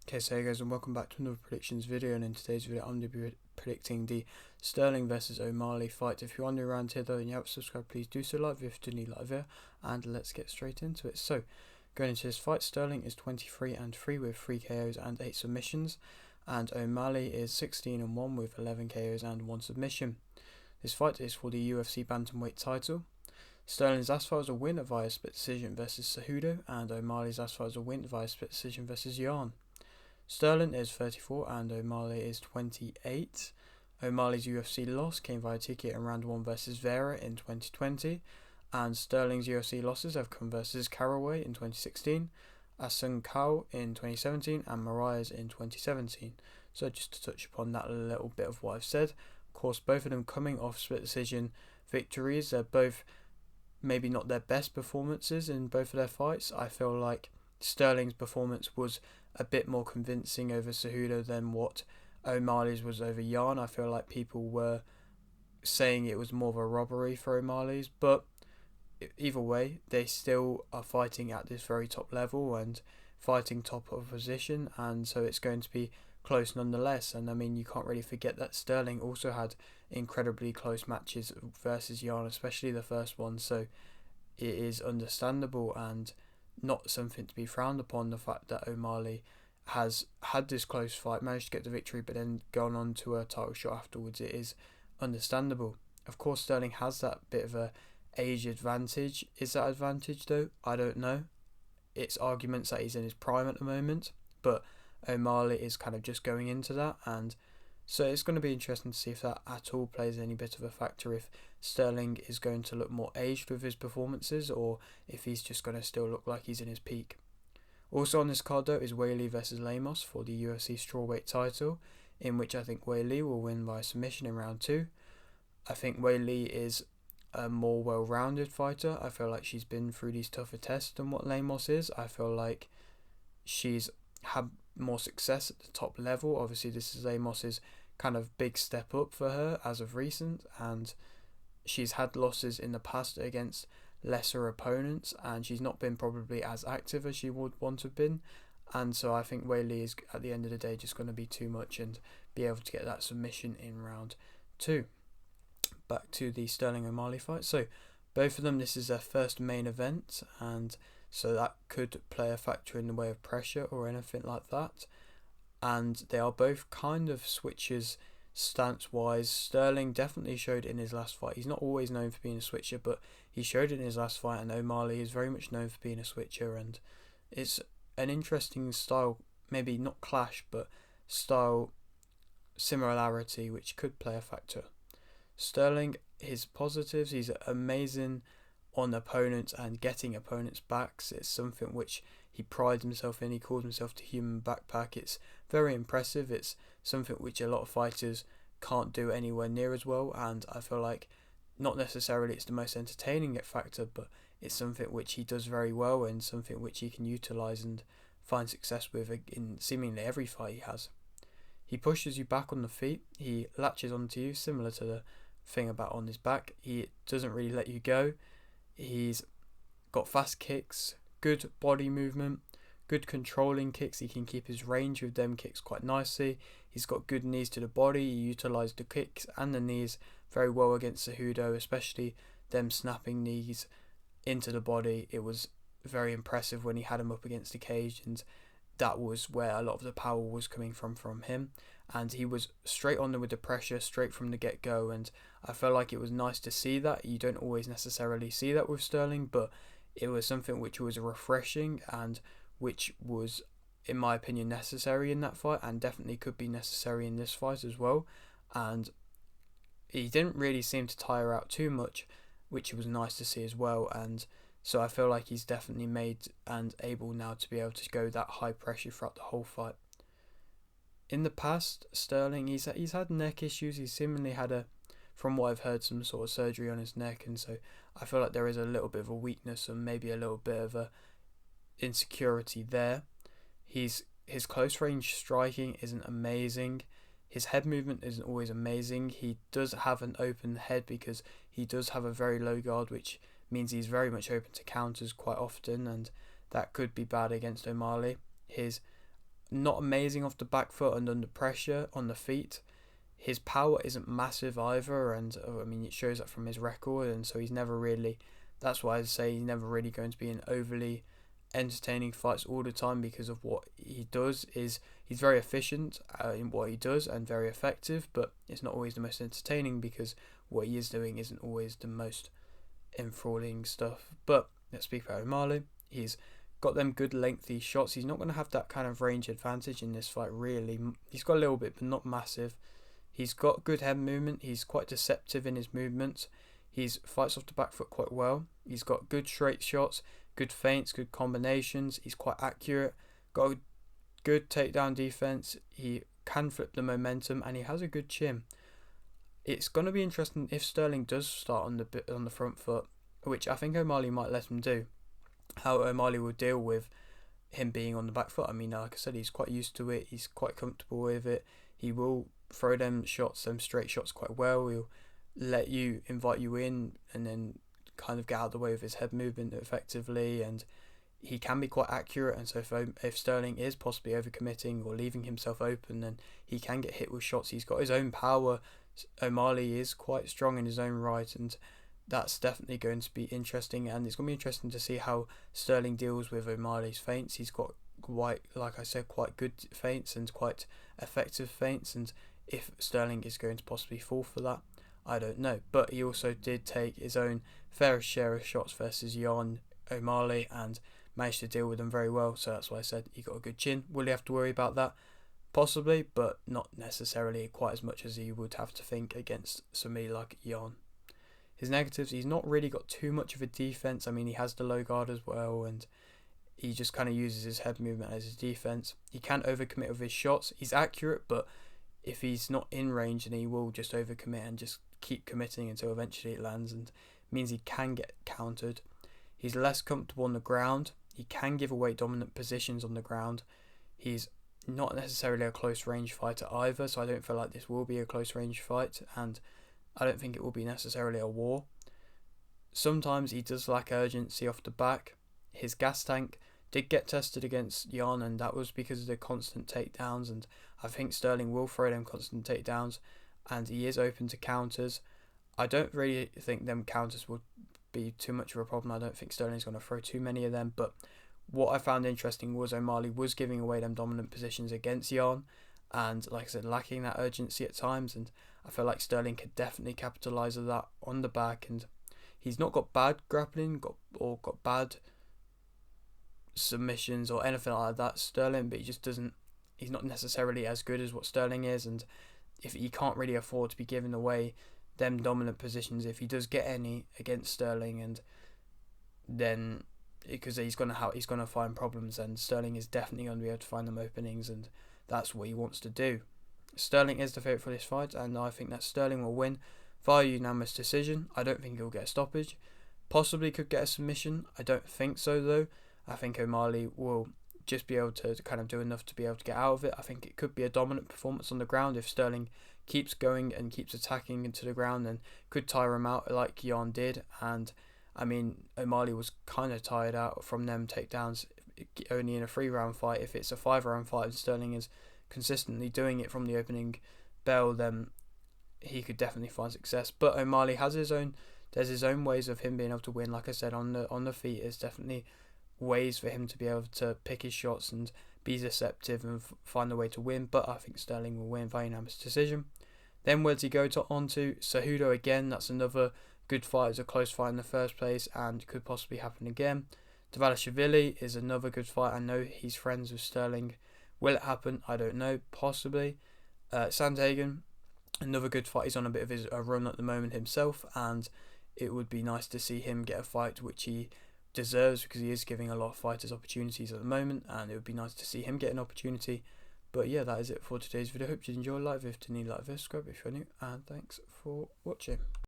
Okay, so hey guys, and welcome back to another predictions video. And in today's video, I'm going to be predicting the Sterling versus O'Malley fight. If you're on the around here though and you haven't subscribed, please do so. Like if you do need like video, and let's get straight into it. So, going into this fight, Sterling is 23-3 with 3 KOs and 8 submissions, and O'Malley is 16-1 with 11 KOs and 1 submission. This fight is for the UFC bantamweight title. Sterling's as far as a win via split decision versus Cejudo, and O'Malley's as far as a win via split decision versus Yan. Sterling is 34 and O'Malley is 28. O'Malley's UFC loss came via TKO in round 1 versus Vera in 2020, and Sterling's UFC losses have come versus Caraway in 2016, Assunção in 2017, and Moraes in 2017. So just to touch upon that a little bit of what I've said, of course both of them coming off split decision victories. They're both maybe not their best performances in both of their fights. I feel like Sterling's performance was a bit more convincing over Cejudo than what O'Malley's was over Yan. I feel like people were saying it was more of a robbery for O'Malley's, but either way, they still are fighting at this very top level and fighting top opposition, and so it's going to be close nonetheless. And I mean, you can't really forget that Sterling also had incredibly close matches versus Yan, especially the first one, so it is understandable and not something to be frowned upon, the fact that O'Malley has had this close fight, managed to get the victory, but then gone on to a title shot afterwards. It is understandable. Of course, Sterling has that bit of a age advantage. Is that advantage though? I don't know. It's arguments that he's in his prime at the moment, but O'Malley is kind of just going into that, and so it's going to be interesting to see if that at all plays any bit of a factor, if Sterling is going to look more aged with his performances, or if he's just going to still look like he's in his peak. Also on this card though is Weili versus Lemos for the UFC strawweight title, in which I think Weili will win by submission in round 2. I think Weili is a more well-rounded fighter. I feel like she's been through these tougher tests than what Lemos is. I feel like she's had more success at the top level. Obviously this is Lemos's kind of big step up for her as of recent, and she's had losses in the past against lesser opponents, and she's not been probably as active as she would want to have been, and so I think Weili is at the end of the day just going to be too much and be able to get that submission in round 2. Back to the Sterling O'Malley fight. So both of them, this is their first main event, and so that could play a factor in the way of pressure or anything like that. And they are both kind of switchers stance-wise. Sterling definitely showed in his last fight. He's not always known for being a switcher, but he showed it in his last fight, and O'Malley is very much known for being a switcher, and it's an interesting style, maybe not clash, but style similarity, which could play a factor. Sterling, his positives, he's amazing on opponents and getting opponents' backs. It's something which he prides himself in. He calls himself the human backpack. It's very impressive. It's something which a lot of fighters can't do anywhere near as well, and I feel like not necessarily it's the most entertaining factor, but it's something which he does very well and something which he can utilise and find success with in seemingly every fight he has. He pushes you back on the feet. He latches onto you, similar to the thing about on his back. He doesn't really let you go. He's got fast kicks, good body movement, good controlling kicks. He can keep his range with them kicks quite nicely. He's got good knees to the body. He utilised the kicks and the knees very well against Cejudo, especially them snapping knees into the body. It was very impressive when he had him up against the cage, and that was where a lot of the power was coming from him, and he was straight on there with the pressure straight from the get-go, and I felt like it was nice to see that. You don't always necessarily see that with Sterling, but it was something which was refreshing and which was, in my opinion, necessary in that fight, and definitely could be necessary in this fight as well. And he didn't really seem to tire out too much, which was nice to see as well, and so I feel like he's definitely made and able now to be able to go that high pressure throughout the whole fight. In the past, Sterling, he's had neck issues. He's seemingly had from what I've heard, some sort of surgery on his neck, and so I feel like there is a little bit of a weakness and maybe a little bit of a insecurity there. His close range striking isn't amazing. His head movement isn't always amazing. He does have an open head because he does have a very low guard, which means he's very much open to counters quite often, and that could be bad against O'Malley. His not amazing off the back foot and under pressure on the feet. His power isn't massive either, and I mean it shows that from his record, and so he's never really. That's why I say he's never really going to be an overly entertaining fights all the time, because of what he does. Is he's very efficient in what he does and very effective, but it's not always the most entertaining because what he is doing isn't always the most enthralling stuff. But let's speak about O'Malley. He's got them good lengthy shots. He's not going to have that kind of range advantage in this fight really. He's got a little bit, but not massive. He's got good head movement. He's quite deceptive in his movements. He fights off the back foot quite well. He's got good straight shots, good feints, good combinations. He's quite accurate. Got a good takedown defense. He can flip the momentum, and he has a good chin. It's going to be interesting if Sterling does start on the front foot, which I think O'Malley might let him do. How O'Malley will deal with him being on the back foot. I mean, like I said, he's quite used to it. He's quite comfortable with it. He will throw them straight shots quite well. He'll invite you in and then kind of get out of the way with his head movement effectively, and he can be quite accurate. And so if Sterling is possibly overcommitting or leaving himself open, then he can get hit with shots. He's got his own power. O'Malley is quite strong in his own right, and that's definitely going to be interesting. And it's going to be interesting to see how Sterling deals with O'Malley's feints. He's got quite good feints and quite effective feints, and if Sterling is going to possibly fall for that, I don't know. But he also did take his own fair share of shots versus Jan O'Malley and managed to deal with them very well. So that's why I said he got a good chin. Will he have to worry about that? Possibly, but not necessarily quite as much as he would have to think against somebody like Jan. His negatives, he's not really got too much of a defense. I mean, he has the low guard as well, and he just kind of uses his head movement as his defense. He can overcommit with his shots. He's accurate, but if he's not in range, then he will just overcommit and just keep committing until eventually it lands, and means he can get countered. He's less comfortable on the ground. He can give away dominant positions on the ground. He's not necessarily a close range fighter either, so I don't feel like this will be a close range fight, and I don't think it will be necessarily a war. Sometimes he does lack urgency off the back. His gas tank did get tested against Jan, and that was because of the constant takedowns, and I think Sterling will throw them constant takedowns, and he is open to counters. I don't really think them counters will be too much of a problem. I don't think Sterling's going to throw too many of them, but what I found interesting was O'Malley was giving away them dominant positions against Jan, and like I said, lacking that urgency at times, and I feel like Sterling could definitely capitalise on that on the back. And he's not got bad grappling or got bad submissions or anything like that, Sterling, but he's not necessarily as good as what Sterling is, and if he can't really afford to be giving away them dominant positions if he does get any against Sterling, and then because he's gonna find problems, and Sterling is definitely going to be able to find them openings, and that's what he wants to do. Sterling is the favourite for this fight, and I think that Sterling will win via unanimous decision. I don't think he'll get a stoppage. Possibly could get a submission. I don't think so though. I think O'Malley will just be able to kind of do enough to be able to get out of it. I think it could be a dominant performance on the ground if Sterling keeps going and keeps attacking into the ground, and could tire him out like Jan did. And I mean, O'Malley was kind of tired out from them takedowns only in a 3-round fight. If it's a 5-round fight and Sterling is consistently doing it from the opening bell, then he could definitely find success. But O'Malley has his own ways of him being able to win. Like I said, on the feet is definitely ways for him to be able to pick his shots and be deceptive and find a way to win. But I think Sterling will win via unanimous decision. Then where does he go on to? Cejudo again. That's another good fight. It's a close fight in the first place and could possibly happen again. Dvalishvili is another good fight. I know he's friends with Sterling. Will it happen? I don't know. Possibly. Sandhagen, another good fight. He's on a bit of a run at the moment himself, and it would be nice to see him get a fight which he deserves, because he is giving a lot of fighters opportunities at the moment, and it would be nice to see him get an opportunity. But yeah, that is it for today's video. Hope you enjoyed. Like if you need, like this, subscribe if you're new, and thanks for watching.